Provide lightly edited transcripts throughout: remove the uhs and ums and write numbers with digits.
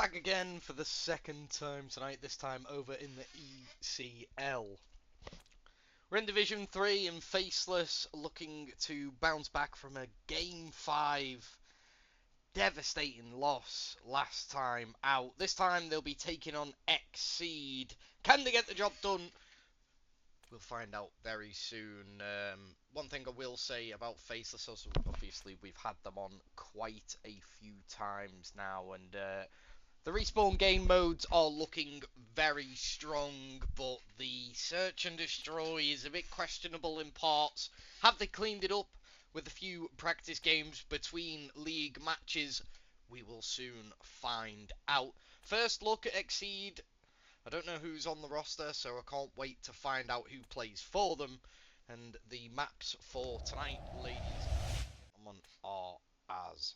Back again for the second time tonight, this time over in the ECL. We're in Division 3 and Faceless looking to bounce back from a Game 5 devastating loss last time out. This time they'll be taking on Exceed. Can they get the job done? We'll find out very soon. One thing I will say about Faceless, also, obviously we've had them on quite a few times now, and the respawn game modes are looking very strong, but the search and destroy is a bit questionable in parts. Have they cleaned it up with a few practice games between league matches? We will soon find out. First look at Exceed. I don't know who's on the roster, so I can't wait to find out who plays for them. And the maps for tonight, ladies and gentlemen, are as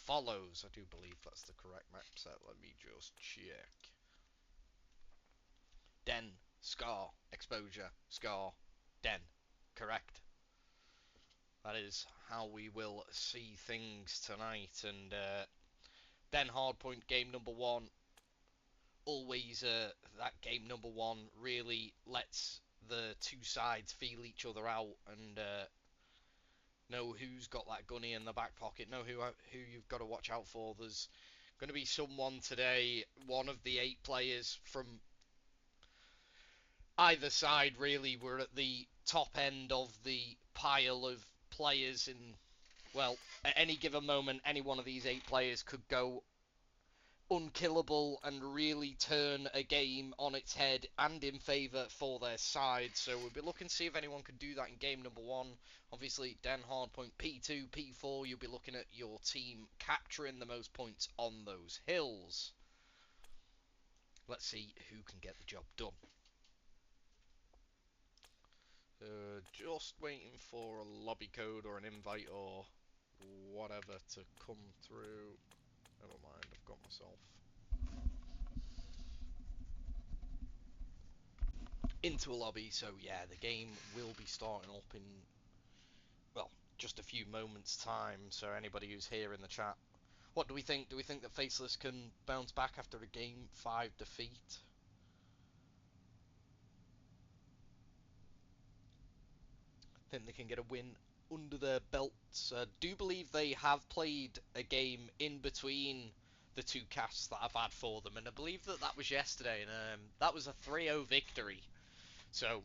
follows. I do believe that's the correct map set. Let me just check. Den, Scar, Exposure, Scar, Den. Correct. That is how we will see things tonight. And Den Hardpoint game number 1. Always that game number 1 really lets the two sides feel each other out and know who's got that gunny in the back pocket, know who you've got to watch out for. There's going to be someone today, one of the 8 players from either side really. We're at the top end of the pile of players in, well, at any given moment, any one of these 8 players could go unkillable and really turn a game on its head and in favour for their side. So we'll be looking to see if anyone can do that in game number 1. Obviously, Den Hardpoint P2, P4, you'll be looking at your team capturing the most points on those hills. Let's see who can get the job done. Just waiting for a lobby code or an invite or whatever to come through. Never mind, I've got myself into a lobby, so yeah, the game will be starting up in, well, just a few moments' time. So anybody who's here in the chat, what do we think? Do we think that Faceless can bounce back after a Game 5 defeat? Think they can get a win under their belts? Do believe they have played a game in between the 2 casts that I've had for them, and I believe that that was yesterday, and that was a 3-0 victory. So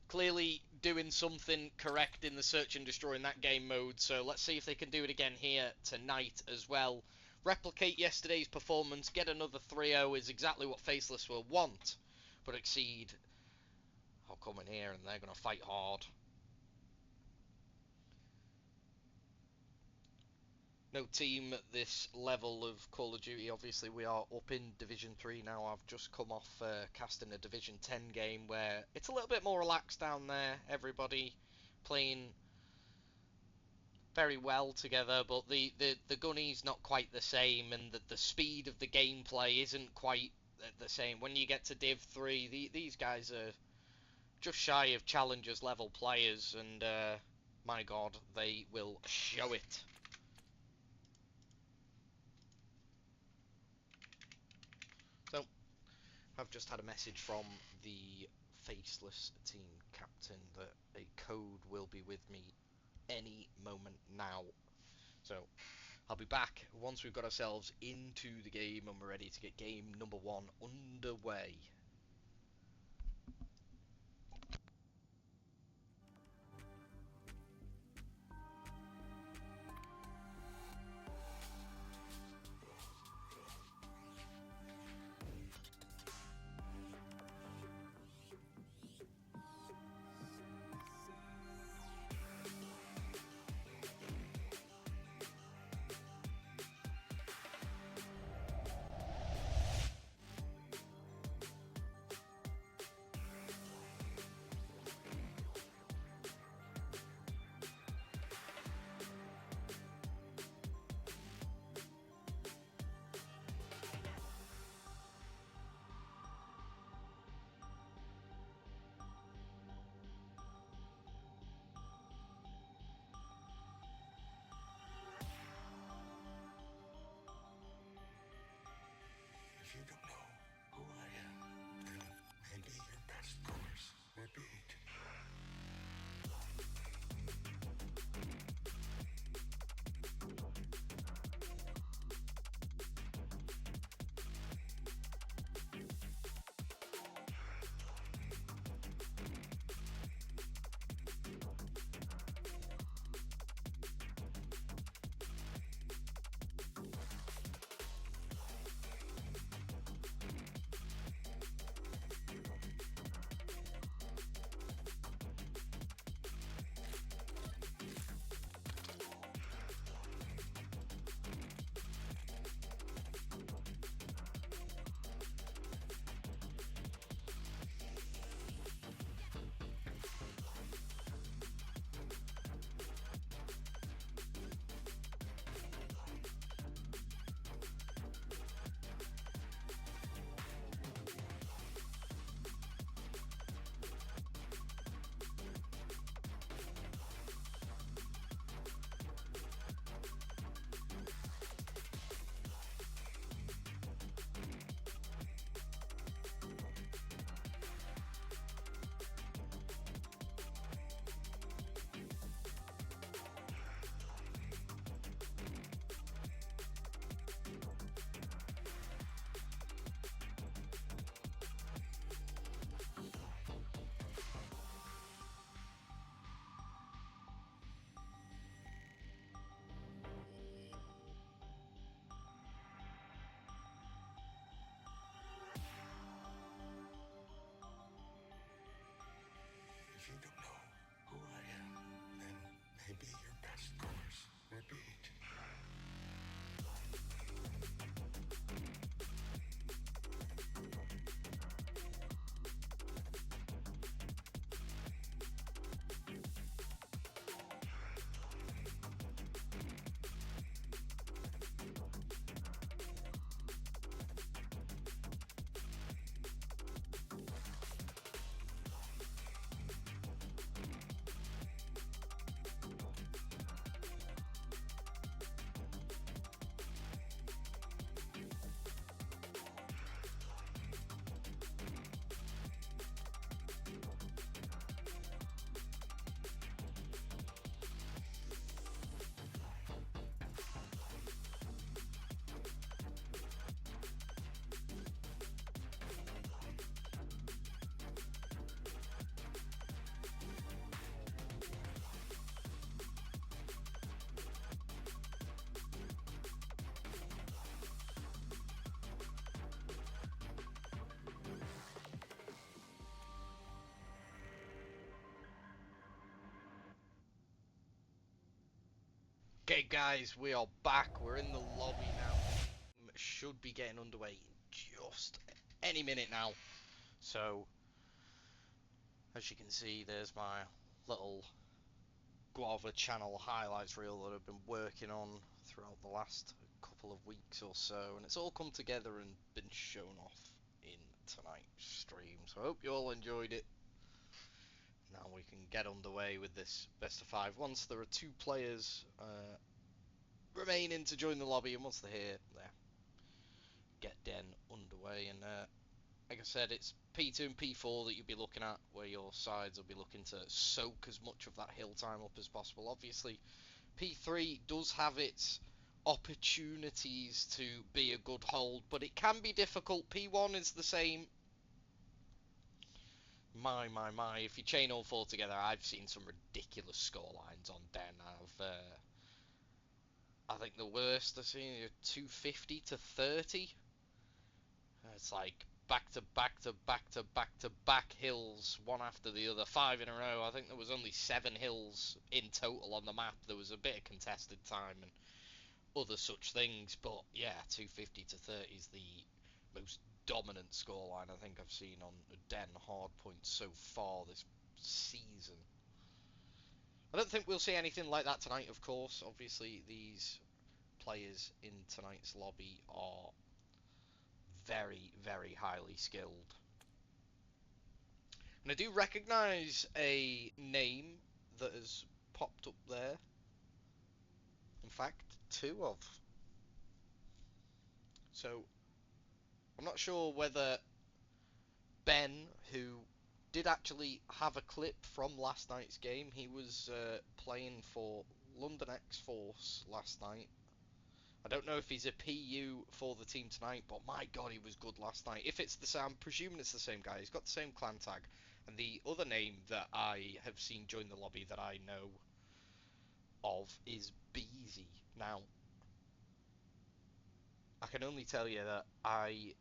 clearly doing something correct in the search and destroy in that game mode. So let's see if they can do it again here tonight as well. Replicate yesterday's performance, get another 3-0 is exactly what Faceless will want. But Exceed, I'll come in here and they're going to fight hard. No team at this level of Call of Duty. Obviously, we are up in Division 3 now. I've just come off casting a Division 10 game where it's a little bit more relaxed down there. Everybody playing very well together, but the gunny's not quite the same, and the speed of the gameplay isn't quite the same. When you get to Div 3, these guys are just shy of Challengers level players, and my god, they will show it. So, I've just had a message from the Faceless team captain that a code will be with me any moment now. So, I'll be back once we've got ourselves into the game and we're ready to get game number 1 underway. Okay, guys, we are back. We're in the lobby now. Should be getting underway in just any minute now. So, as you can see, there's my little Guava channel highlights reel that I've been working on throughout the last couple of weeks or so, and it's all come together and been shown off in tonight's stream. So I hope you all enjoyed it. Now we can get underway with this best of 5. Once there are 2 players remaining to join the lobby, and once they're here, get den underway. And like I said, it's P2 and P4 that you'll be looking at, where your sides will be looking to soak as much of that hill time up as possible. Obviously, P3 does have its opportunities to be a good hold, but it can be difficult. P1 is the same. My, if you chain all 4 together, I've seen some ridiculous scorelines on den. I think the worst I've seen is 250 to 30. It's like back to back to back to back to back hills, one after the other, 5 in a row. I think there was only 7 hills in total on the map. There was a bit of contested time and other such things, but yeah, 250 to 30 is the most dominant scoreline I think I've seen on Den hardpoint so far this season. I don't think we'll see anything like that tonight, of course. Obviously, these players in tonight's lobby are very, very highly skilled. And I do recognise a name that has popped up there. In fact, 2 of. So, I'm not sure whether Ben, who did actually have a clip from last night's game, he was playing for London X-Force last night. I don't know if he's a PU for the team tonight, but my god, he was good last night. If it's the same, I'm presuming it's the same guy. He's got the same clan tag. And the other name that I have seen join the lobby that I know of is Beezy. Now, I can only tell you that I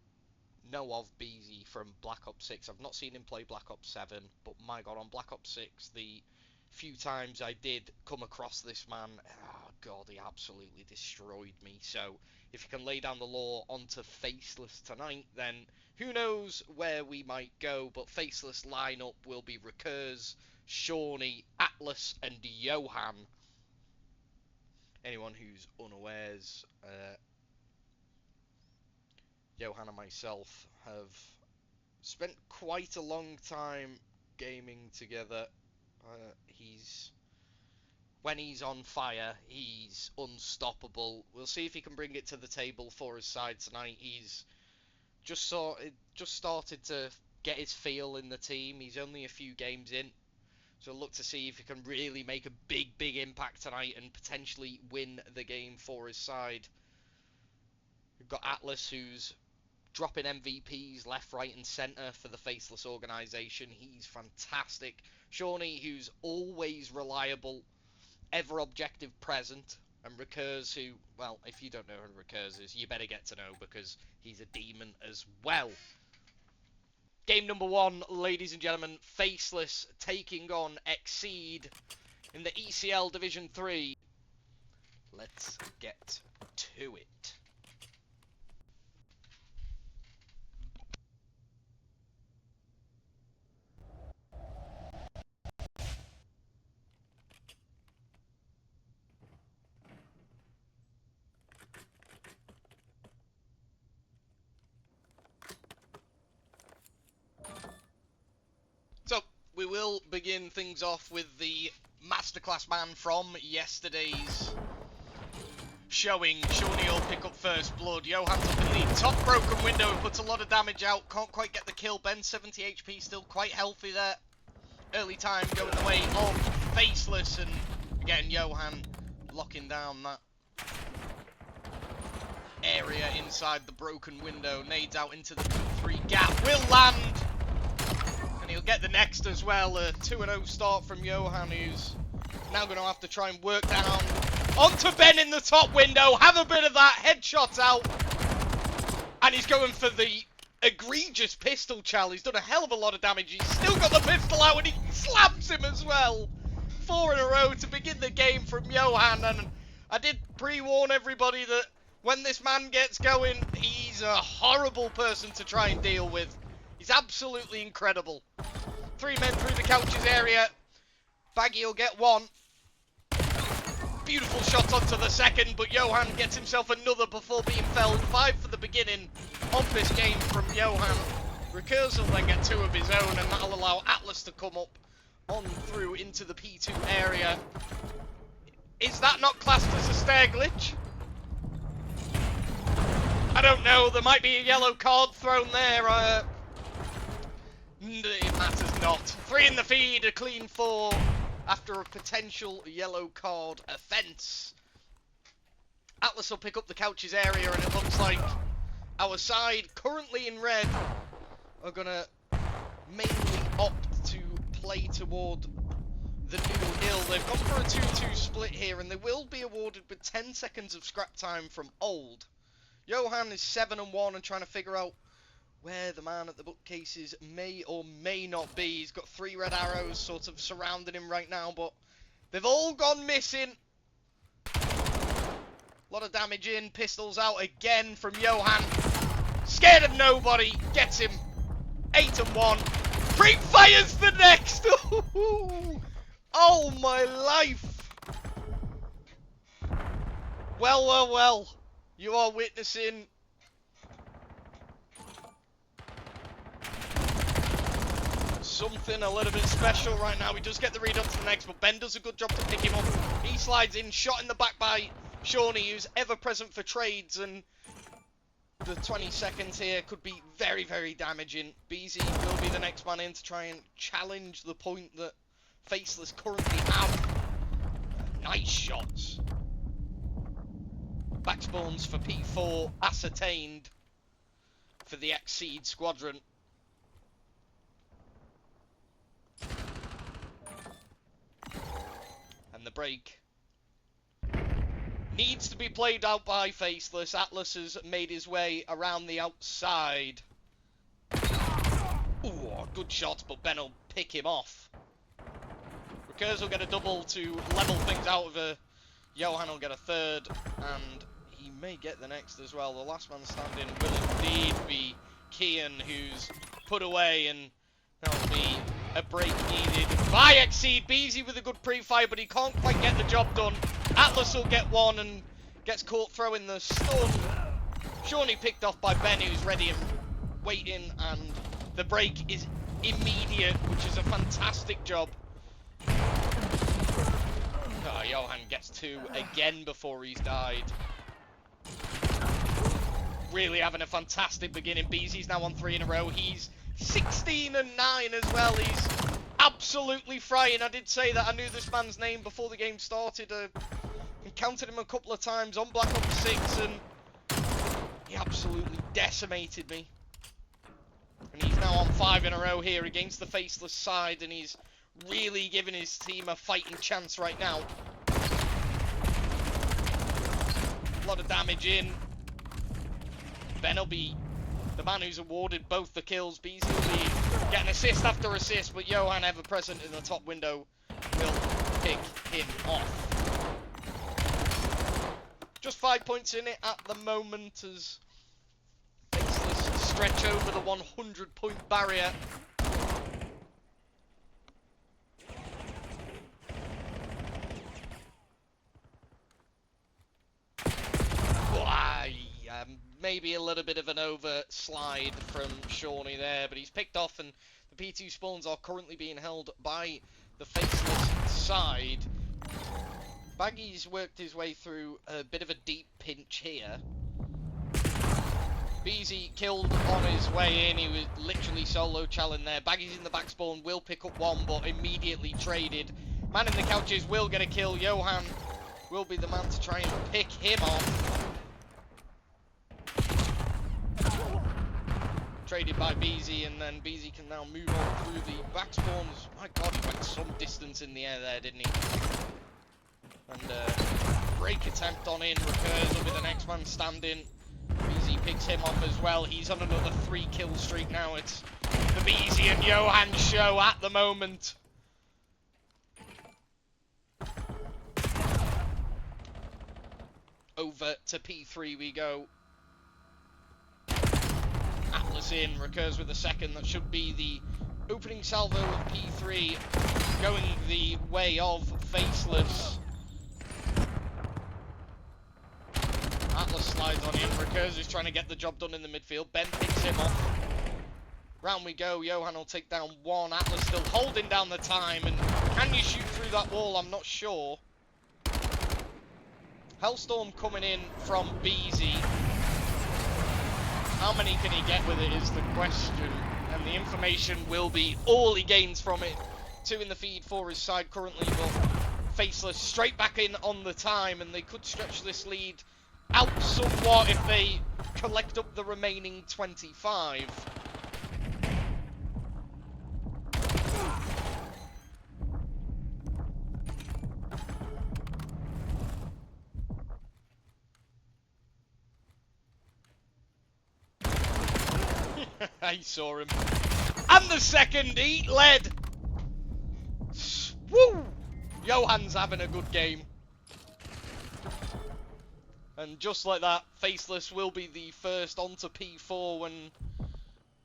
know of Beezy from Black Ops 6. I've not seen him play Black Ops 7, but my god, on Black Ops 6, the few times I did come across this man, oh god, he absolutely destroyed me. So if you can lay down the law onto Faceless tonight, then who knows where we might go. But Faceless lineup will be Recurs, Shawnee, Atlas and Johan. Anyone who's unawares, Johan and myself have spent quite a long time gaming together. When he's on fire, he's unstoppable. We'll see if he can bring it to the table for his side tonight. He's just started to get his feel in the team. He's only a few games in, so look to see if he can really make a big impact tonight and potentially win the game for his side. We've got Atlas, who's dropping MVPs left, right and centre for the Faceless organisation. He's fantastic. Shawnee, who's always reliable, ever objective present. And Recurs, who, well, if you don't know who Recurs is, you better get to know, because he's a demon as well. Game number 1, ladies and gentlemen. Faceless taking on Exceed in the ECL Division 3. Let's get to it. So, we will begin things off with the masterclass man from yesterday's showing. Shawnee will pick up first blood. Johan's up in the top broken window, puts a lot of damage out, can't quite get the kill. Ben 70 HP, still quite healthy there. Early time going the way of Faceless, and again Johan locking down that area inside the broken window. Nades out into the 2-3 gap, will land! He'll get the next as well. A 2-0 start from Johan, who's now going to have to try and work down onto Ben in the top window. Have a bit of that. Headshot out. And he's going for the egregious pistol chal. He's done a hell of a lot of damage. He's still got the pistol out and he slams him as well. 4 in a row to begin the game from Johan. And I did pre-warn everybody that when this man gets going, he's a horrible person to try and deal with. He's absolutely incredible. 3 men through the couches area. Baggy will get one. Beautiful shot onto the second, but Johan gets himself another before being felled. 5 for the beginning of this game from Johan. Recurs will then get 2 of his own, and that'll allow Atlas to come up on through into the P2 area. Is that not classed as a stair glitch? I don't know, there might be a yellow card thrown there. It matters not. 3 in the feed, a clean 4 after a potential yellow card offence. Atlas will pick up the couches area, and it looks like our side, currently in red, are going to mainly opt to play toward the new hill. They've gone for a 2-2 split here, and they will be awarded with 10 seconds of scrap time from Old. Johan is 7-1 and trying to figure out where the man at the bookcases may or may not be. He's got 3 red arrows sort of surrounding him right now, but they've all gone missing. A lot of damage in. Pistols out again from Johan. Scared of nobody. Gets him. 8-1. Pre-fires the next. Oh my life. Well, well, well. You are witnessing something a little bit special right now. He does get the read up to the next, but Ben does a good job to pick him up. He slides in, shot in the back by Shawnee, who's ever present for trades, and the 20 seconds here could be very, very damaging. BZ will be the next man in to try and challenge the point that Faceless currently have. Nice shots. Backspawns for P4 ascertained for the Exceed squadron. And the break needs to be played out by Faceless. Atlas has made his way around the outside. Ooh, good shot, but Ben will pick him off. Recurs will get a double to level things out of a. Johan will get a third, and he may get the next as well. The last man standing will indeed be Kian, who's put away, and that'll be a break needed by Exceed. Beezy with a good pre-fire, but he can't quite get the job done. Atlas will get one and gets caught throwing the stun. Shawnee picked off by Ben, who's ready and waiting, and the break is immediate, which is a fantastic job. Oh, Johan gets 2 again before he's died. Really having a fantastic beginning. Beezy's now on 3 in a row. He's 16-9 as well. He's absolutely frying. I did say that I knew this man's name before the game started. Encountered him a couple of times on Black Ops 6, and he absolutely decimated me. And he's now on 5 in a row here against the Faceless side, and he's really giving his team a fighting chance right now. A lot of damage in. Ben will be the man who's awarded both the kills. Beezy will be getting assist after assist, but Johan, ever present in the top window, will pick him off. Just 5 points in it at the moment as Faceless stretch over the 100-point barrier. Maybe a little bit of an overslide from Shawnee there, but he's picked off, and the P2 spawns are currently being held by the Faceless side. Baggy's worked his way through a bit of a deep pinch here. Beezy killed on his way in. He was literally solo challenging there. Baggy's in the back spawn, will pick up one, but immediately traded. Man in the couches will get a kill. Johan will be the man to try and pick him off. Traded by Beezy, and then Beezy can now move on through the back spawns. My god, he went some distance in the air there, didn't he? And break attempt on in. Recurs will be the next man standing. Beezy picks him off as well. He's on another 3 kill streak now. It's the Beezy and Johan show at the moment. Over to P3 we go. Atlas in, recurs with a second. That should be the opening salvo of P3, going the way of Faceless. Atlas slides on in. Recurs is trying to get the job done in the midfield. Ben picks him off. Round we go. Johan will take down one. Atlas still holding down the time. And can you shoot through that wall? I'm not sure. Hellstorm coming in from BZ. How many can he get with it is the question. And the information will be all he gains from it. 2 in the feed for his side currently, but Faceless straight back in on the time, and they could stretch this lead out somewhat if they collect up the remaining 25. I saw him. And the second, eat lead! Woo! Johan's having a good game. And just like that, Faceless will be the first onto P4 when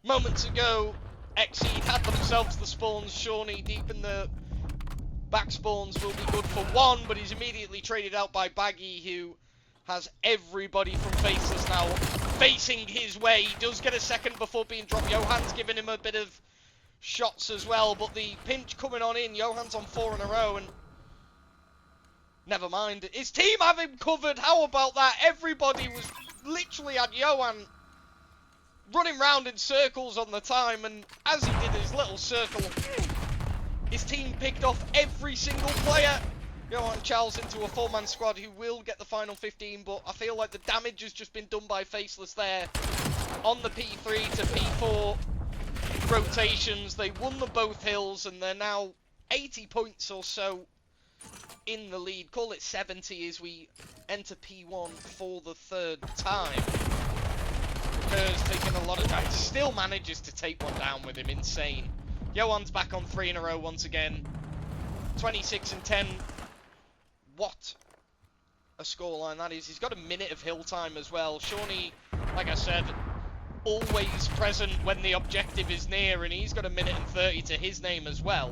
moments ago Exceed had themselves the spawns. Shawnee deep in the back spawns will be good for 1, but he's immediately traded out by Baggy, who has everybody from Faceless now facing his way. He does get a second before being dropped. Johan's giving him a bit of shots as well, but the pinch coming on in. Johan's on 4 in a row, and never mind. His team have him covered. How about that? Everybody was literally at Johan running round in circles on the time, and as he did his little circle, his team picked off every single player. Johan Charles into a 4-man squad who will get the final 15, but I feel like the damage has just been done by Faceless there on the P3 to P4 rotations. They won the both hills, and they're now 80 points or so in the lead. Call it 70 as we enter P1 for the 3rd time. Recurs taking a lot of damage. Still manages to take one down with him. Insane. Johan's back on 3 in a row once again. 26 and 10. What a scoreline that is. He's got a minute of hill time as well. Shawnee, like I said, always present when the objective is near, and he's got a minute and 30 to his name as well.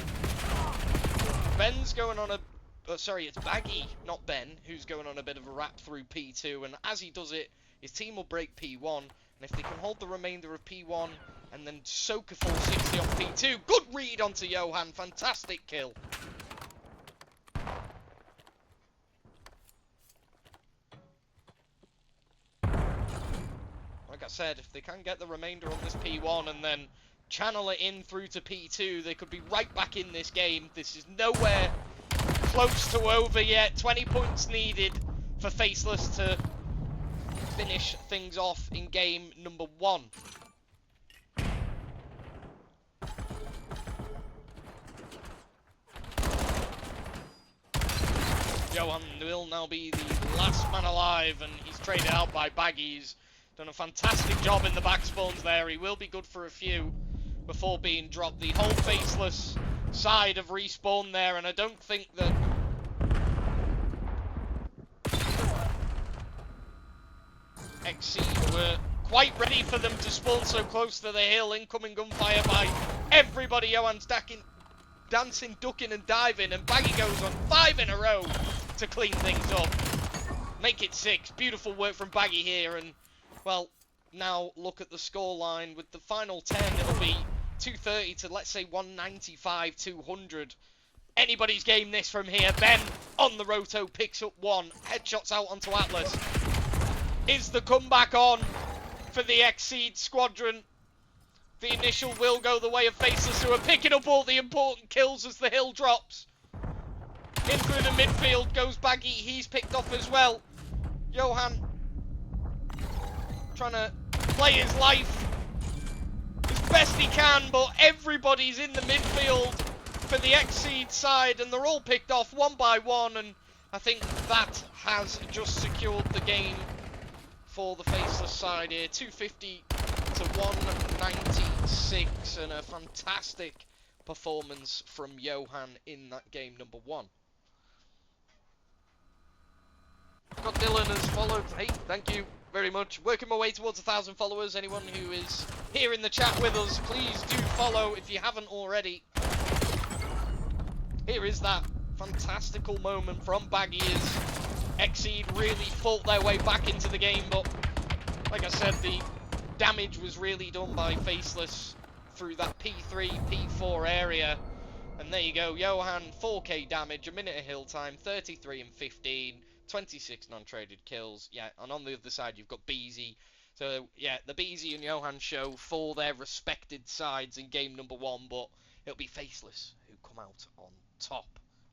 Ben's going on a... Oh, sorry, it's Baggy, not Ben, who's going on a bit of a wrap through P2, and as he does it, his team will break P1, and if they can hold the remainder of P1 and then soak a full 60 on P2, good read onto Johan, fantastic kill. Like I said, if they can get the remainder on this P1 and then channel it in through to P2, they could be right back in this game. This is nowhere close to over yet. 20 points needed for Faceless to finish things off in game number 1. Johan will now be the last man alive, and he's traded out by Baggy. He's done a fantastic job in the back spawns there. He will be good for a few before being dropped. The whole Faceless side of respawn there, and I don't think that Exceed were quite ready for them to spawn so close to the hill. Incoming gunfire by everybody. Johan's dancing, ducking and diving, and Baggy goes on 5 in a row to clean things up. Make it 6. Beautiful work from Baggy here, and well, now look at the scoreline. With the final 10, it'll be 230 to, let's say, 195, 200. Anybody's game this from here. Ben on the roto picks up 1. Headshots out onto Atlas. Is the comeback on for the Exceed squadron? The initial will go the way of Faceless, who are picking up all the important kills as the hill drops. In through the midfield goes Baggy. He's picked off as well. Johan trying to play his life as best he can, but everybody's in the midfield for the Exceed side, and they're all picked off one by one, and I think that has just secured the game for the Faceless side here. 250 to 196, and a fantastic performance from Johan in that game number 1. Got Dylan has followed. Hey, thank you very much. Working my way towards 1,000 followers. Anyone who is here in the chat with us, please do follow if you haven't already. Here is that fantastical moment from Baggy as Exceed really fought their way back into the game, but like I said, the damage was really done by Faceless through that P3, P4 area. And there you go, Johan, 4k damage, a minute of hill time, 33 and 15, 26 non-traded kills. Yeah, and on the other side you've got Beezy. So yeah, the Beezy and Johan show for their respected sides in game number 1, but it'll be Faceless who come out on top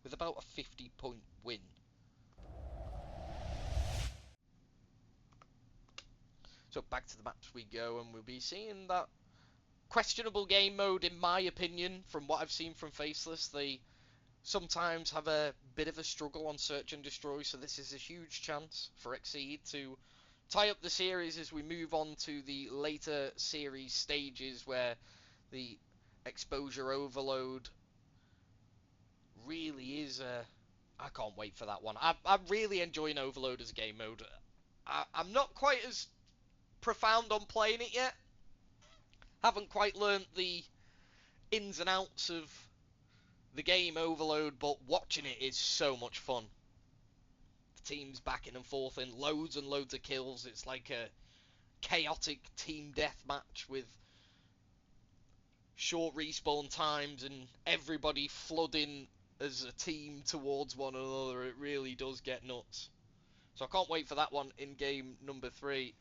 with about a 50-point win. So back to the maps we go, and we'll be seeing that questionable game mode, in my opinion, from what I've seen from Faceless. They sometimes have a bit of a struggle on search and destroy, so this is a huge chance for Exceed to tie up the series as we move on to the later series stages where the exposure overload really is I can't wait for that one. I'm really enjoying Overload as a game mode. I'm not quite as profound on playing it yet. Haven't quite learnt the ins and outs of the game Overload, but watching it is so much fun. The teams backing and forth in loads and loads of kills. It's like a chaotic team deathmatch with short respawn times and everybody flooding as a team towards one another. It really does get nuts. So I can't wait for that one in game number 3.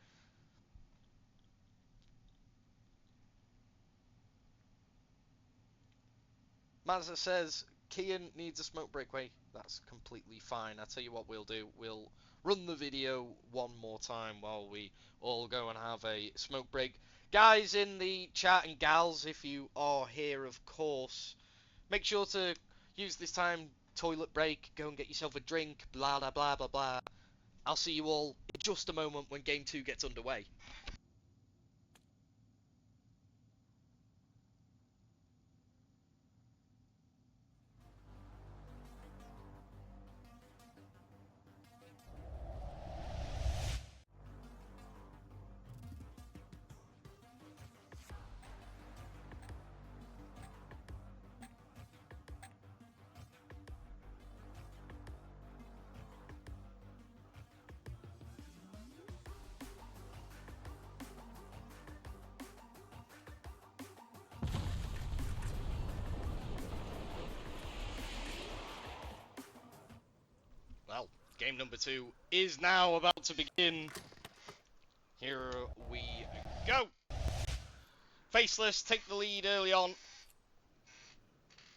Mazza says, Kian needs a smoke breakaway. That's completely fine. I tell you what we'll do. We'll run the video one more time while we all go and have a smoke break. Guys in the chat and gals, if you are here, of course, make sure to use this time, toilet break, go and get yourself a drink, blah, blah, blah, blah, blah. I'll see you all in just a moment when Game 2 gets underway. Well, game number 2 is now about to begin. Here we go. Faceless take the lead early on.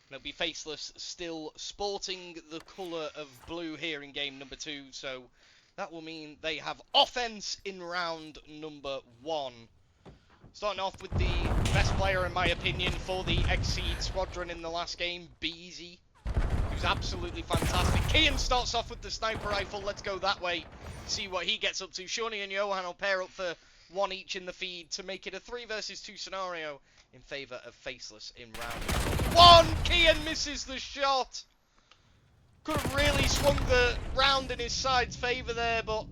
It'll be Faceless still sporting the colour of blue here in game number 2, so that will mean they have offense in round number 1. Starting off with the best player, in my opinion, for the Exceed squadron in the last game, Beezy, who's absolutely fantastic. Kian starts off with the sniper rifle. Let's go that way, see what he gets up to. Shawnee and Johan will pair up for 1 each in the feed to make it a 3 versus 2 scenario in favour of Faceless in round 1. Kian misses the shot. Could have really swung the round in his side's favour there, but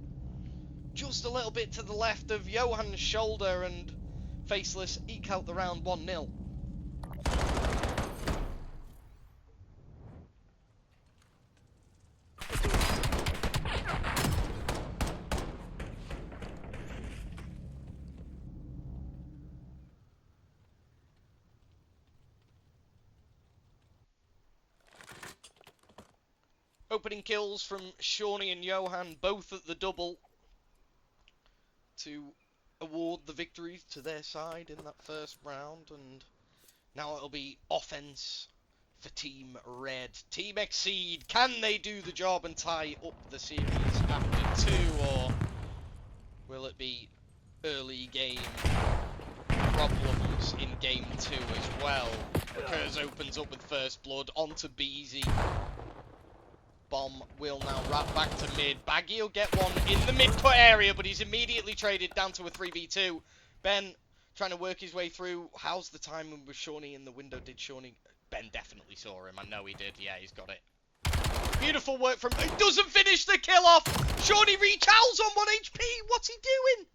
just a little bit to the left of Johan's shoulder, and Faceless eke out the round 1-0. Opening kills from Shawnee and Johan, both at the double, to award the victory to their side in that first round. And now it'll be offense for Team Red. Team Exceed, can they do the job and tie up the series after 2, or will it be early game problems in game 2 as well? Kurz opens up with first blood onto Beezy. Bomb will now wrap back to mid. Baggy will get one in the mid-cut area, but he's immediately traded down to a 3v2. Ben trying to work his way through. How's the timing with Shawnee in the window? Did Shawnee... Ben definitely saw him. I know he did. Yeah, he's got it. Beautiful work from... He doesn't finish the kill off! Shawnee Recal's on 1 HP! What's he doing?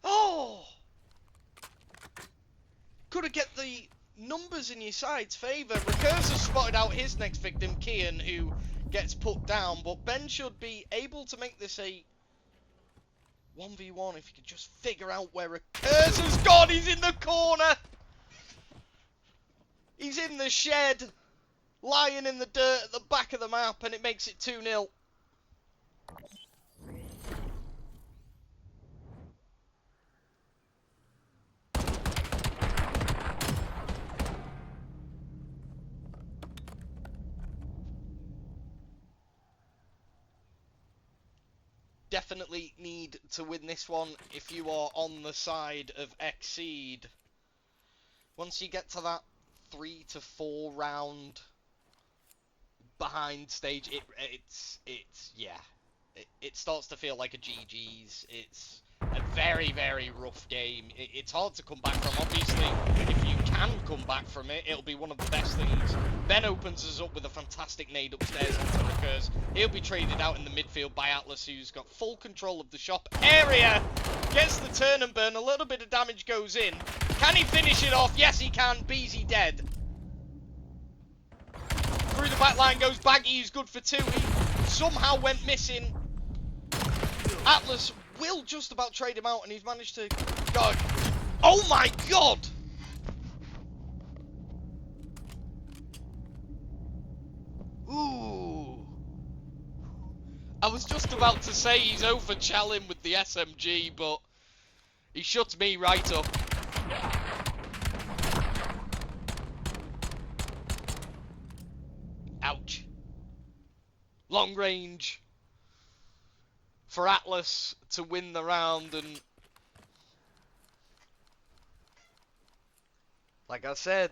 Oh! Could have get the numbers in your side's favour. Recursive spotted out his next victim, Kian, who gets put down. But Ben should be able to make this a 1v1 if he could just figure out where Recursive's gone. He's in the corner! He's in the shed, lying in the dirt at the back of the map, and it makes it 2-0. Definitely need to win this one if you are on the side of Exceed. Once you get to that 3 to 4 round behind stage, it starts to feel like a GG's. It's a very, very rough game. It's hard to come back from. Obviously, if you can come back from it, it'll be one of the best things. Ben opens us up with a fantastic nade upstairs onto Recurs. He'll be traded out in the midfield by Atlas, who's got full control of the shop area. Gets the turn and burn. A little bit of damage goes in. Can he finish it off? Yes, he can. Beezy dead. Through the back line goes Baggy, who's good for 2. He somehow went missing. Atlas will just about trade him out, and he's managed to go. Oh my god! Ooh. I was just about to say he's over Challen with the SMG, but he shuts me right up. Ouch. Long range for Atlas to win the round, and like I said,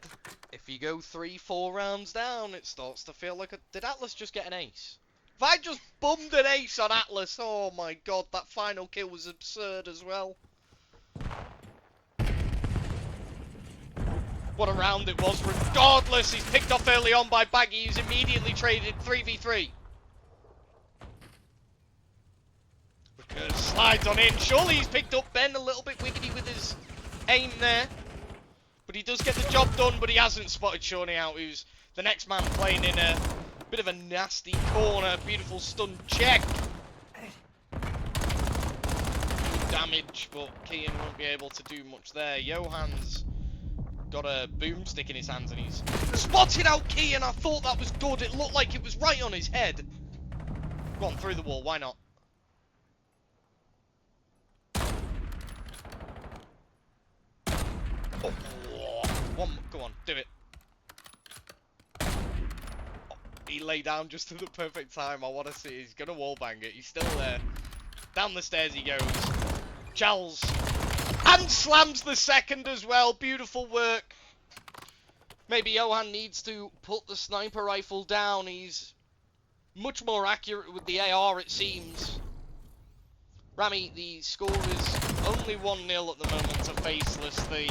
if you go 3-4 rounds down, it starts to feel like a... Did Atlas just get an ace? If I just bummed an ace on Atlas, oh my god, that final kill was absurd as well. What a round it was. Regardless, he's picked off early on by Baggy, who's immediately traded 3v3. Recurse slides on in. Surely he's picked up Ben a little bit wiggity with his aim there. But he does get the job done, but he hasn't spotted Shawnee out, who's the next man playing in a bit of a nasty corner. Beautiful stun check. Good damage, but Kian won't be able to do much there. Johan's got a boomstick in his hands, and he's spotted out Kian. I thought that was good. It looked like it was right on his head. Go on, through the wall. Why not? Oh, go on, do it. Oh, he lay down just at the perfect time. I want to see. He's going to wallbang it. He's still there. Down the stairs he goes. Charles. And slams the second as well. Beautiful work. Maybe Johan needs to put the sniper rifle down. He's much more accurate with the AR, it seems. Rami, the score is only 1-0 at the moment to Faceless. They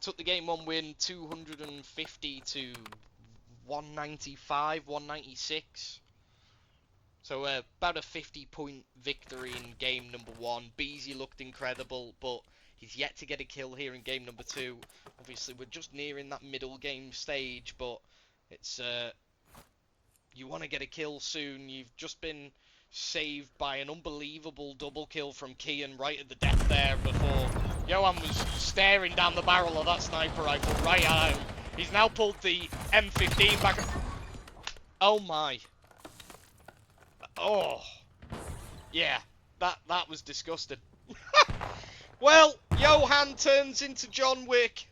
took the game 1 win, 250 to 195, 196. So about a 50-point victory in game number 1. Beezy looked incredible, but he's yet to get a kill here in game number 2. Obviously, we're just nearing that middle game stage, but it's you want to get a kill soon. You've just been saved by an unbelievable double kill from Kian right at the death there before Johan was staring down the barrel of that sniper rifle right at him. He's now pulled the M15 back. Oh my. Oh. Yeah, that was disgusting. Well, Johan turns into John Wick.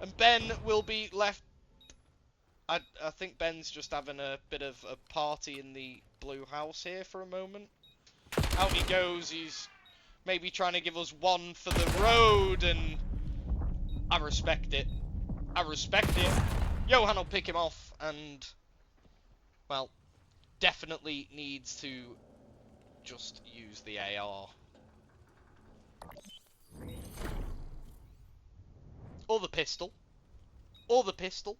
And Ben will be left. I think Ben's just having a bit of a party in the blue house here for a moment. Out he goes. He's maybe trying to give us one for the road, and I respect it. I respect it. Johan will pick him off, and well, definitely needs to just use the AR. Or the pistol. Or the pistol.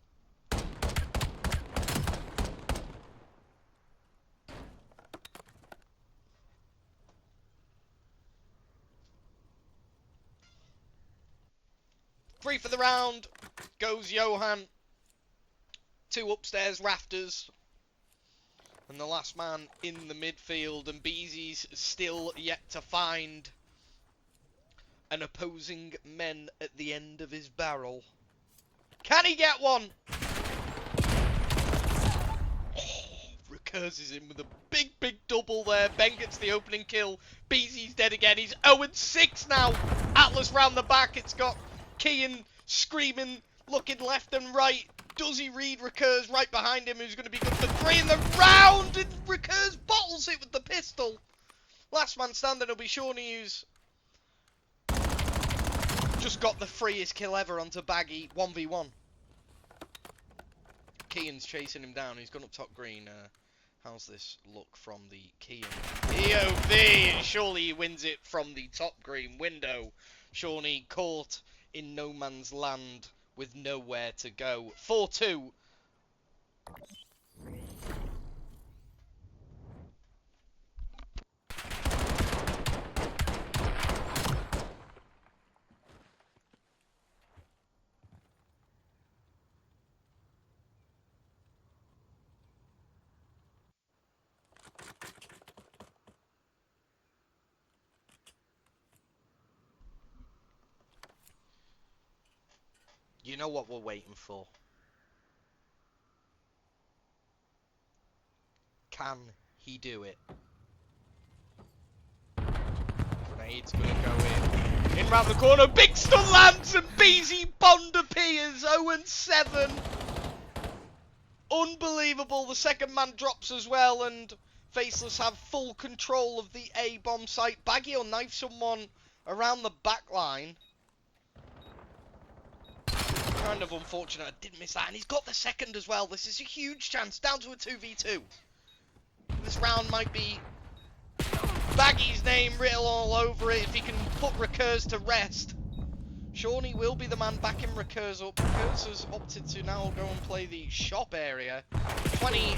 Three for the round. Goes Johan. Two upstairs rafters. And the last man in the midfield. And Beezy's still yet to find an opposing men at the end of his barrel. Can he get one? Recurses in with a big double there. Ben gets the opening kill. Beezy's dead again. He's 0-6 now. Atlas round the back. It's got Kian screaming, looking left and right. Does he read Recurs right behind him, who's going to be good for 3 in the round? And Recurs bottles it with the pistol. Last man standing will be Shawnee, who's just got the freest kill ever onto Baggy. 1v1. Kian's chasing him down. He's gone up top green. How's this look from the Kian? EOV! Surely he wins it from the top green window. Shawnee caught in no man's land with nowhere to go. 4-2. You know what we're waiting for. Can he do it? Grenade's gonna go in. In round the corner, big stun lands and BZ Bond appears. 0-7. Unbelievable. The second man drops as well, and Faceless have full control of the A-bomb site. Baggy will knife someone around the back line. Kind of unfortunate, I did miss that, and he's got the second as well. This is a huge chance, down to a 2v2. This round might be Baggy's name written all over it if he can put Recurs to rest. Shawnee will be the man backing Recurs up. Recurs has opted to now go and play the shop area. 20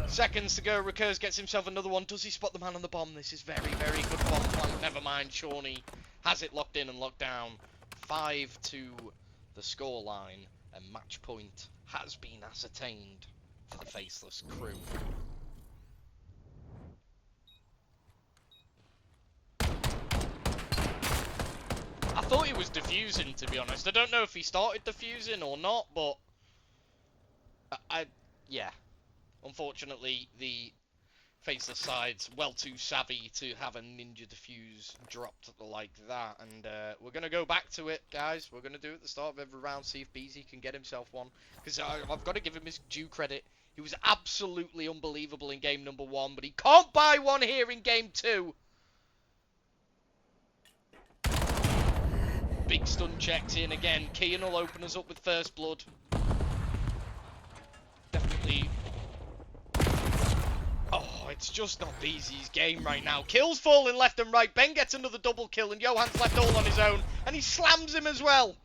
seconds to go. Recurs gets himself another one. Does he spot the man on the bomb? This is very good bomb flank. Never mind, Shawnee has it locked in and locked down. 5-2 the scoreline, and match point has been ascertained for the Faceless crew. I thought he was defusing, to be honest. I don't know if he started defusing or not, but yeah. Unfortunately, the Faceless side's well too savvy to have a ninja defuse dropped like that, and we're going to go back to it, guys. We're going to do it at the start of every round, see if BZ can get himself one, because I've got to give him his due credit. He was absolutely unbelievable in game number 1, but he can't buy one here in game 2. Big stun checks in again. Kian will open us up with first blood. Definitely. Oh, it's just not BZ's game right now. Kills falling left and right. Ben gets another double kill, and Johan's left all on his own, and he slams him as well.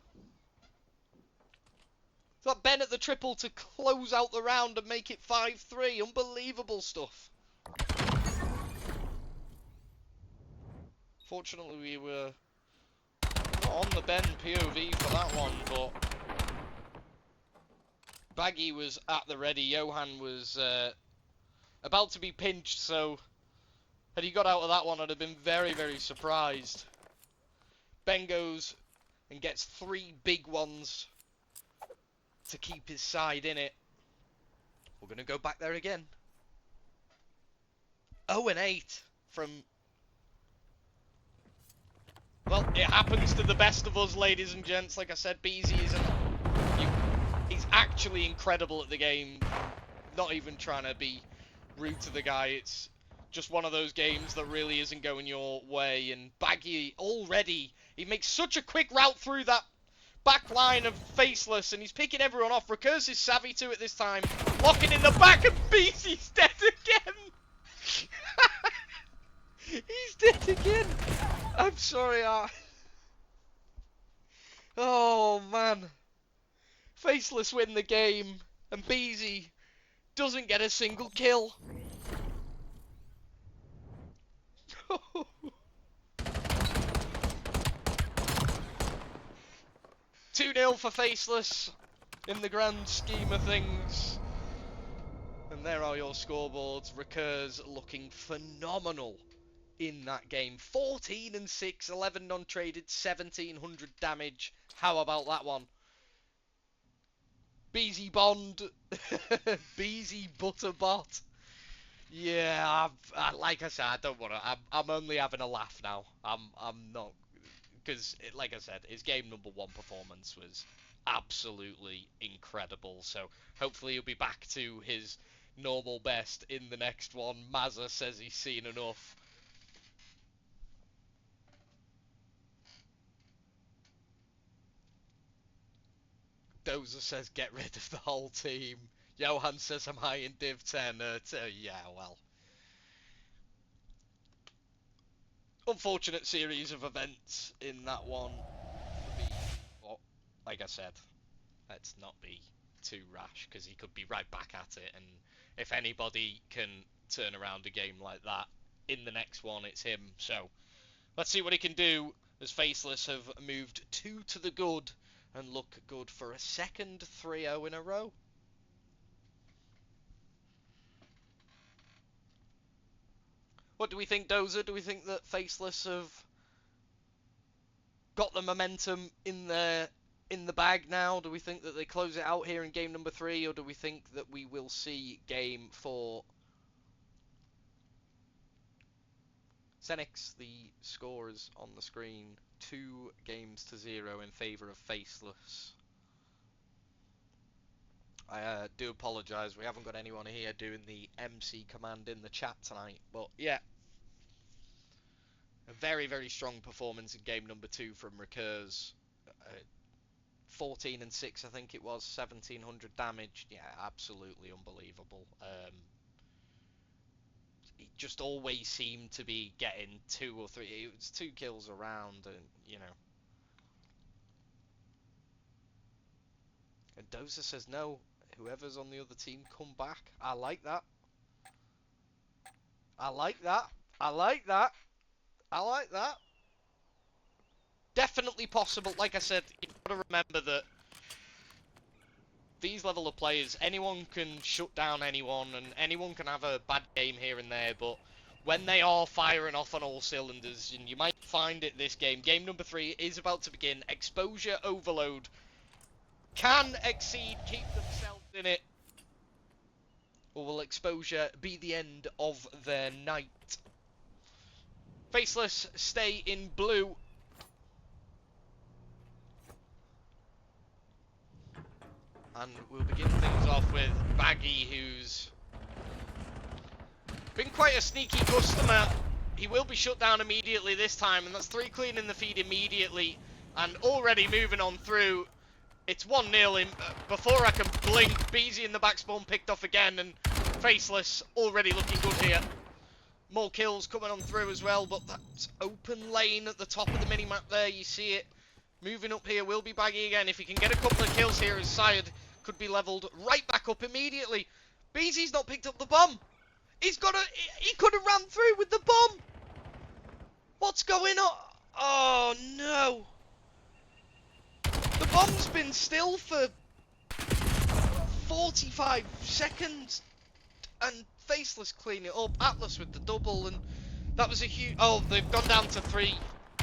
Got Ben at the triple to close out the round and make it 5-3. Unbelievable stuff. Fortunately, we were not on the Ben POV for that one, but Baggy was at the ready. Johan was about to be pinched, so had he got out of that one, I'd have been very surprised. Ben goes and gets 3 big ones to keep his side in it. We're going to go back there again. 0-8 from... Well, it happens to the best of us, ladies and gents. Like I said, BZ is he's actually incredible at the game. Not even trying to be rude to the guy. It's just one of those games that really isn't going your way. And Baggy already, he makes such a quick route through that back line of Faceless, and he's picking everyone off. Recurs is savvy to it this time. Locking in the back, and BZ's dead again. He's dead again. I'm sorry, oh man. Faceless win the game, and Beezy doesn't get a single kill. 2-0 for Faceless in the grand scheme of things. And there are your scoreboards. Recurs looking phenomenal in that game. 14 and 6, 11 non-traded, 1700 damage. How about that one? Beezy Bond, Beezy Butterbot. Yeah, like I said, I don't want to. I'm only having a laugh now. I'm not, because like I said, his game number 1 performance was absolutely incredible. So hopefully he'll be back to his normal best in the next one. Mazza says he's seen enough. Dozer says get rid of the whole team. Johan says I'm high in Div 10. Yeah, well. Unfortunate series of events in that one. But, like I said, let's not be too rash, because he could be right back at it. And if anybody can turn around a game like that in the next one, it's him. So let's see what he can do, as Faceless have moved 2 to the good and look good for a second 3-0 in a row. What do we think, Dozer? Do we think that Faceless have got the momentum in the bag now? Do we think that they close it out here in game number 3, or do we think that we will see game 4? Xenix, the score is on the screen. 2-0 in favour of Faceless. I do apologise, we haven't got anyone here doing the MC command in the chat tonight, but yeah. A very, very strong performance in game number 2 from Recurs. 14 and 6, I think it was, 1700 damage. Yeah, absolutely unbelievable. He just always seemed to be getting 2 or 3. It was 2 kills around, and you know. And Dozer says no. Whoever's on the other team, come back. I like that. I like that. I like that. I like that. Definitely possible. Like I said, you've got to remember that these level of players, anyone can shut down anyone, and anyone can have a bad game here and there, but when they are firing off on all cylinders, and you might find it this game, game number 3 is about to begin. Exposure overload can exceed, keep themselves in it, or will exposure be the end of their night? Faceless stay in blue. And we'll begin things off with Baggy, who's been quite a sneaky customer. He will be shut down immediately this time, and that's 3 cleaning the feed immediately, and already moving on through. It's 1-0 before I can blink. Beezy in the back spawn picked off again, and Faceless already looking good here. More kills coming on through as well, but that's open lane at the top of the minimap there. You see it. Moving up here will be Baggy again. If he can get a couple of kills here, his side could be levelled right back up immediately. Beezy's not picked up the bomb. He could have ran through with the bomb. What's going on? Oh no. The bomb's been still for 45 seconds. And Faceless clean it up. Atlas with the double, and that was a huge... Oh, they've gone down to 3.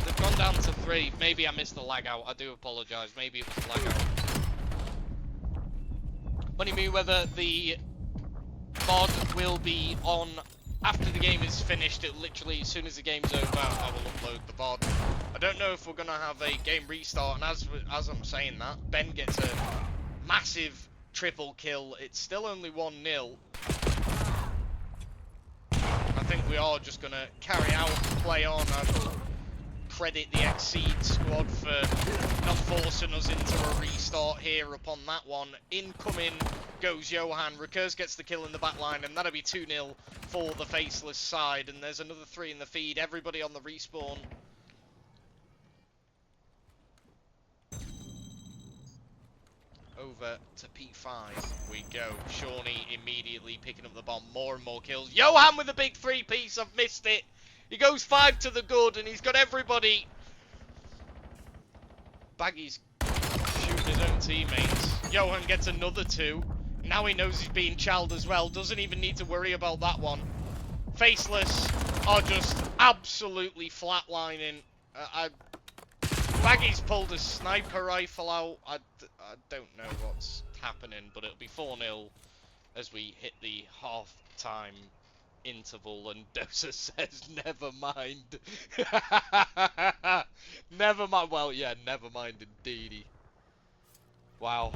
They've gone down to 3. Maybe I missed the lag out. I do apologise. Maybe it was the lag out. Money me whether the mod will be on after the game is finished. It literally, as soon as the game's over, I will upload the VOD. I don't know if we're going to have a game restart, and as I'm saying that, Ben gets a massive triple kill. It's still only 1-0. I think we are just going to carry out, play on. Credit the Exceed squad for not forcing us into a restart here upon that one. Incoming goes Johan. Recurs gets the kill in the back line, and that'll be 2-0 for the Faceless side. And there's another 3 in the feed. Everybody on the respawn. over to P5 we go. Shawnee immediately picking up the bomb. More and more kills. Johan with a big three-piece. I've missed it. He goes 5 to the good, and he's got everybody. Baggy's shooting his own teammates. Johan gets another 2. Now he knows he's being challenged as well. Doesn't even need to worry about that one. Faceless are just absolutely flatlining. Baggy's pulled a sniper rifle out. I don't know what's happening, but it'll be 4-0 as we hit the half-time interval, and Dosa says, never mind. Never mind. Well, yeah, never mind indeedy. Wow.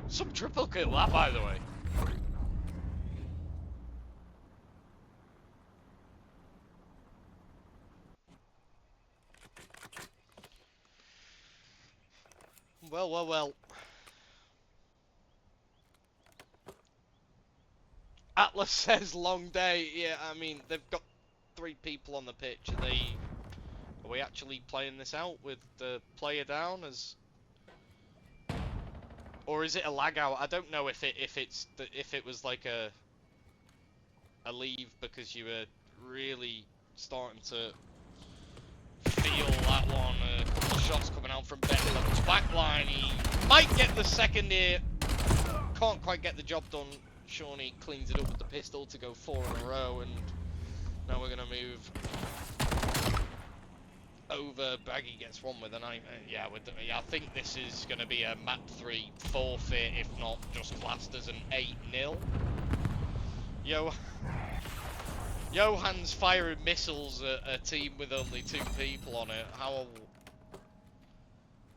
Some triple kill that, by the way. Well, well, well. Atlas says long day. Yeah, I mean, they've got 3 people on the pitch. Are we actually playing this out with the player down as, or is it a lag out? I don't know if it was like a leave because you were really starting to feel that one. A couple of shots coming out from Beckham's backline. He might get the second here. Can't quite get the job done. Shawnee cleans it up with the pistol to go 4 in a row, and now we're gonna move over. Baggy gets one with a knife. Yeah, I think this is gonna be a map 3 forfeit, if not just classed as an 8-0. Johan's firing missiles at a team with only 2 people on it. How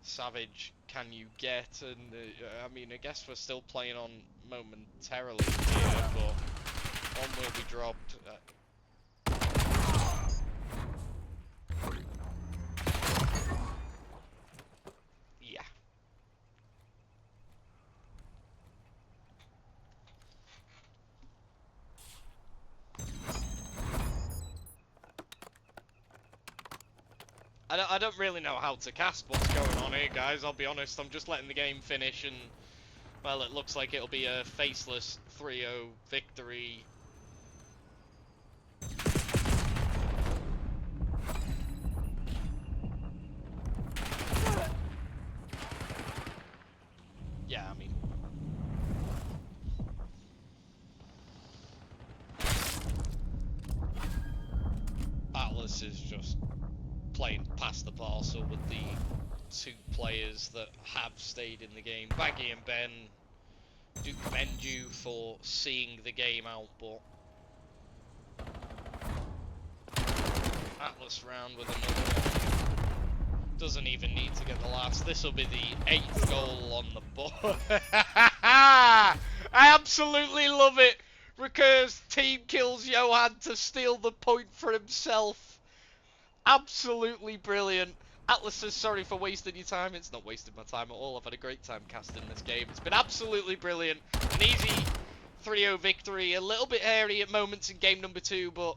savage can you get? And I mean, I guess we're still playing on momentarily here, but one will be dropped. Yeah. I don't really know how to cast what's going on here, guys. I'll be honest. I'm just letting the game finish, and well, it looks like it'll be a Faceless 3-0 victory. Yeah, I mean, Atlas is just playing past the parcel with the 2 players that have stayed in the game. Baggy and Ben, do commend you for seeing the game out, but Atlas round with another one. Doesn't even need to get the last. This will be the 8th goal on the board. I absolutely love it. Recur's team kills Johan to steal the point for himself. Absolutely brilliant. Atlas says, sorry for wasting your time. It's not wasting my time at all. I've had a great time casting this game. It's been absolutely brilliant. An easy 3-0 victory. A little bit hairy at moments in game number 2, but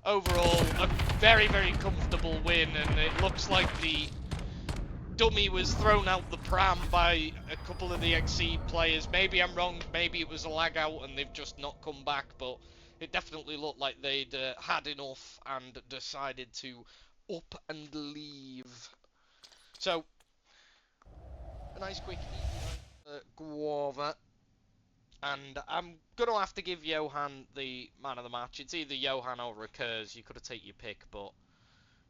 overall, a very, very comfortable win. And it looks like the dummy was thrown out the pram by a couple of the Exceed players. Maybe I'm wrong. Maybe it was a lag out and they've just not come back. But it definitely looked like they'd had enough and decided to up and leave. So, a nice quick guava. And I'm going to have to give Johan the man of the match. It's either Johan or Recurs. You could have taken your pick, but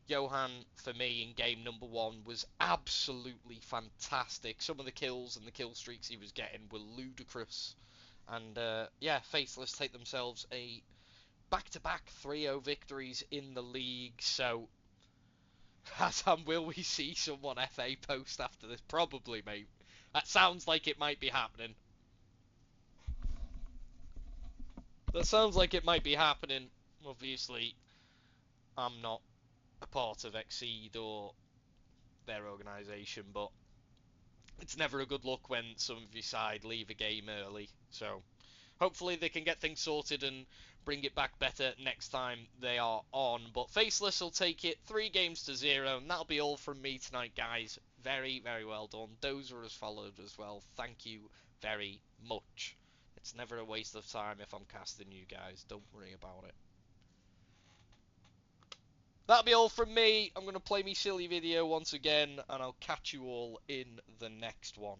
Johan, for me, in game number 1 was absolutely fantastic. Some of the kills and the kill streaks he was getting were ludicrous. And, yeah, Faceless take themselves a back-to-back 3-0 victories in the league. So, Hassan, will we see someone FA post after this? Probably, mate. That sounds like it might be happening. That sounds like it might be happening. Obviously, I'm not a part of Exceed or their organisation, but it's never a good look when some of your side leave a game early. So, hopefully they can get things sorted and bring it back better next time they are on. But Faceless will take it 3-0, and that'll be all from me tonight, guys. Very, very well done. Dozer has followed as well. Thank you very much. It's never a waste of time if I'm casting you guys. Don't worry about it. That'll be all from me. I'm going to play me silly video once again, and I'll catch you all in the next one.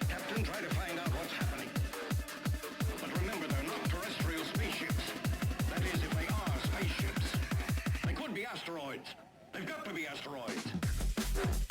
Captain, try to find out what's happening. But remember, they're not terrestrial spaceships. That is, if they are spaceships. They could be asteroids. They've got to be asteroids.